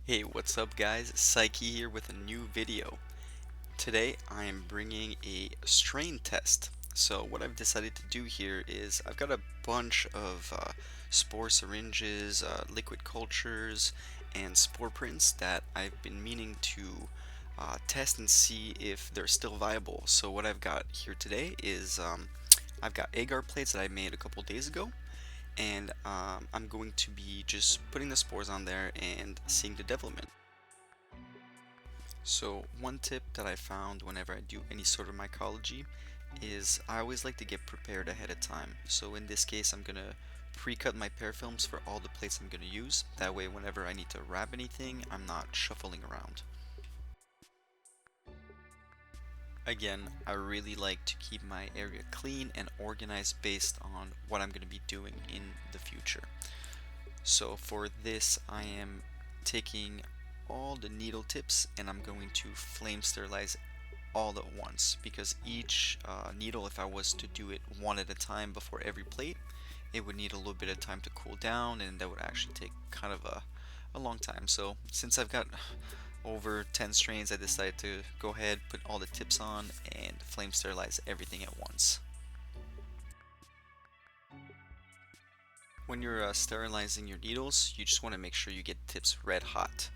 Hey, what's up guys? Psych-E here with a new video. Today I am bringing a strain test. So what I've decided to do here is I've got a bunch of spore syringes, liquid cultures, and spore prints that I've been meaning to test and see if they're still viable. So what I've got here today is I've got agar plates that I made a couple days ago, and I'm going to be just putting the spores on there and seeing the development. So one tip that I found whenever I do any sort of mycology is I always like to get prepared ahead of time. So in this case I'm gonna pre-cut my parafilms for all the plates I'm gonna use. That way whenever I need to wrap anything, I'm not shuffling around. Again, I really like to keep my area clean and organized based on what I'm going to be doing in the future. So for this, I am taking all the needle tips and I'm going to flame sterilize all at once, because each needle, if I was to do it one at a time before every plate, it would need a little bit of time to cool down, and that would actually take kind of a long time. So since I've got over 10 strains, I decided to go ahead, put all the tips on, and flame sterilize everything at once. When you're sterilizing your needles, you just want to make sure you get the tips red hot.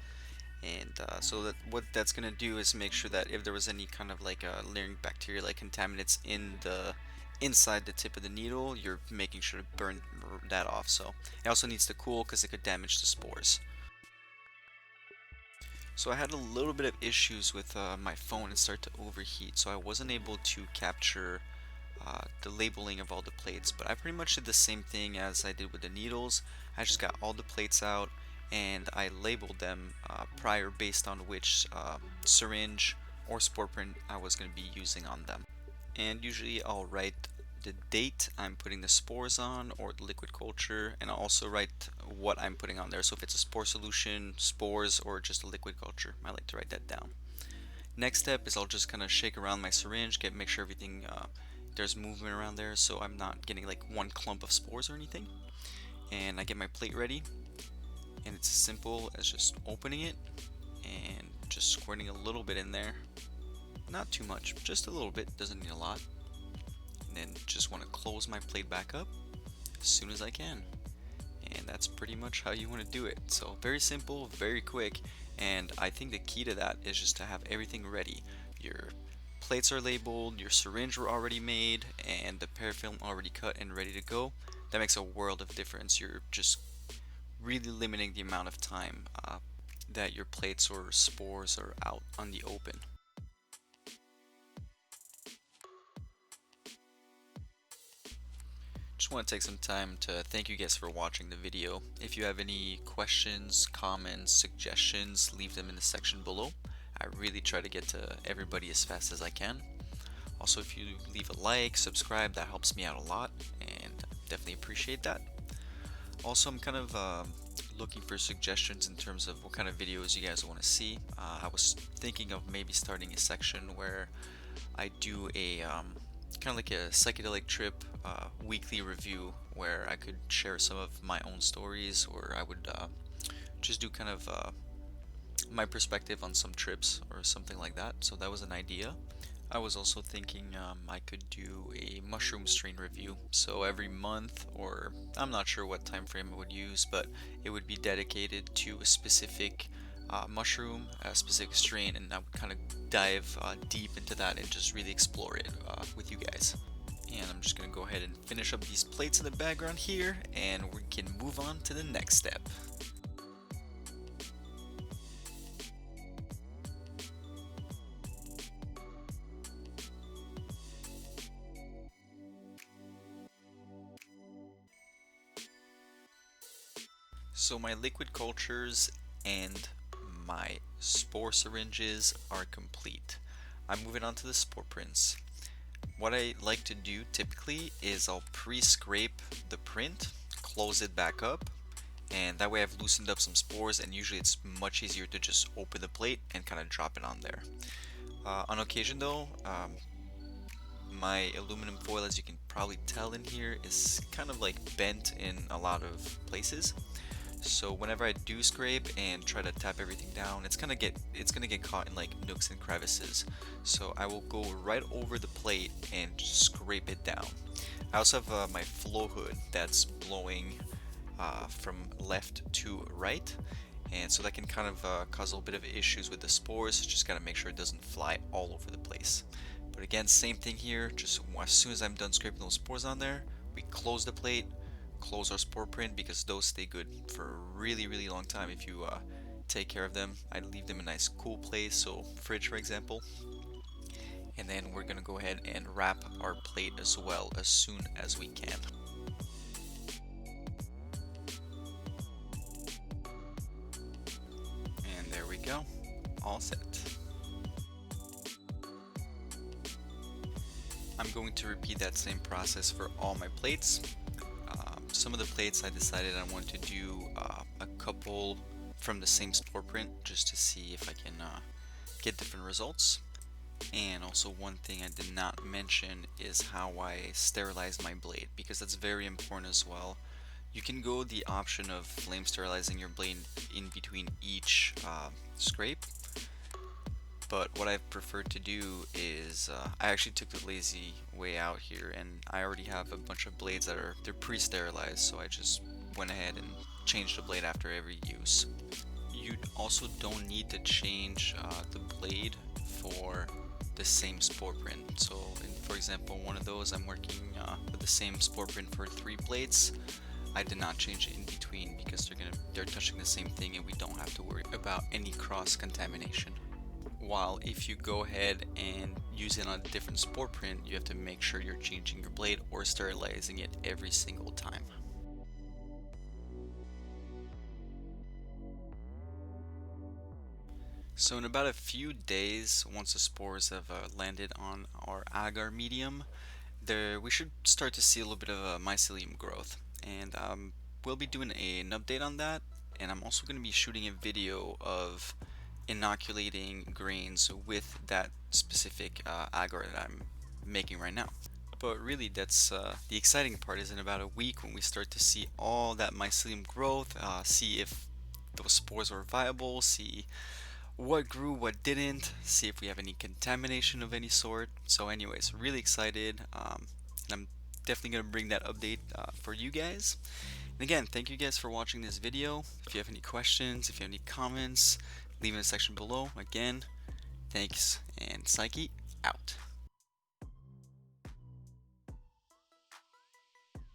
And so that what that's going to do is make sure that if there was any kind of like lingering bacteria, like contaminants in the inside the tip of the needle, you're making sure to burn that off. So it also needs to cool because it could damage the spores. So I had a little bit of issues with my phone. It started to overheat, so I wasn't able to capture the labeling of all the plates, but I pretty much did the same thing as I did with the needles. I just got all the plates out and I labeled them prior based on which syringe or spore print I was going to be using on them. And usually I'll write the date I'm putting the spores on, or the liquid culture, and I'll also write what I'm putting on there. So if it's a spore solution, spores, or just a liquid culture, I like to write that down. Next step is I'll just kind of shake around my syringe, make sure everything there's movement around there, so I'm not getting like one clump of spores or anything. And I get my plate ready, and it's as simple as just opening it and just squirting a little bit in there. Not too much, just a little bit, doesn't need a lot. And then just want to close my plate back up as soon as I can. And that's pretty much how you want to do it. So very simple, very quick, and I think the key to that is just to have everything ready. Your plates are labeled, your syringe were already made, and the parafilm already cut and ready to go. That makes a world of difference. You're just really limiting the amount of time that your plates or spores are out on the open. Just want to take some time to thank you guys for watching the video. If you have any questions, comments, suggestions, leave them in the section below. I really try to get to everybody as fast as I can. Also, if you leave a like, subscribe, that helps me out a lot, and definitely appreciate that. Also, I'm kind of looking for suggestions in terms of what kind of videos you guys want to see. I was thinking of maybe starting a section where I do a kind of like a psychedelic trip weekly review, where I could share some of my own stories, or I would just do kind of my perspective on some trips or something like that. So that was an idea. I was also thinking I could do a mushroom strain review. So every month, or I'm not sure what time frame I would use, but it would be dedicated to a specific mushroom, a specific strain, and I would kind of dive deep into that and just really explore it with you guys. And I'm just going to go ahead and finish up these plates in the background here, and we can move on to the next step. So my liquid cultures and my spore syringes are complete. I'm moving on to the spore prints. What I like to do typically is I'll pre-scrape the print, close it back up, and that way I've loosened up some spores, and usually it's much easier to just open the plate and kind of drop it on there. On occasion though, my aluminum foil, as you can probably tell in here, is kind of like bent in a lot of places. So whenever I do scrape and try to tap everything down, it's gonna get caught in like nooks and crevices. So I will go right over the plate and just scrape it down. I also have my flow hood that's blowing from left to right, and so that can kind of cause a little bit of issues with the spores. Just gotta make sure it doesn't fly all over the place. But again, same thing here. Just as soon as I'm done scraping those spores on there, we close the plate, close our spore print, because those stay good for a really, really long time if you take care of them. I leave them in a nice cool place, so fridge for example. And then we're gonna go ahead and wrap our plate as well as soon as we can. And there we go, all set. I'm going to repeat that same process for all my plates. Some of the plates I decided I want to do a couple from the same spore print just to see if I can get different results. And also, one thing I did not mention is how I sterilize my blade, because that's very important as well. You can go the option of flame sterilizing your blade in between each scrape, but what I've preferred to do is I actually took the lazy way out here, and I already have a bunch of blades they're pre-sterilized, so I just went ahead and changed the blade after every use. You also don't need to change the blade for the same spore print. So for example, one of those I'm working with the same spore print for 3 plates. I did not change it in between because they're touching the same thing, and we don't have to worry about any cross contamination. While if you go ahead and use it on a different spore print, you have to make sure you're changing your blade or sterilizing it every single time. So in about a few days, once the spores have landed on our agar medium, we should start to see a little bit of a mycelium growth, and we'll be doing an update on that. And I'm also going to be shooting a video of inoculating grains with that specific agar that I'm making right now. But really, that's the exciting part is in about a week when we start to see all that mycelium growth, see if those spores are viable, see what grew, what didn't, see if we have any contamination of any sort. So anyways, really excited, and I'm definitely going to bring that update for you guys. And again, thank you guys for watching this video. If you have any questions, if you have any comments, leave in the section below. Again, thanks, and Psych-E out.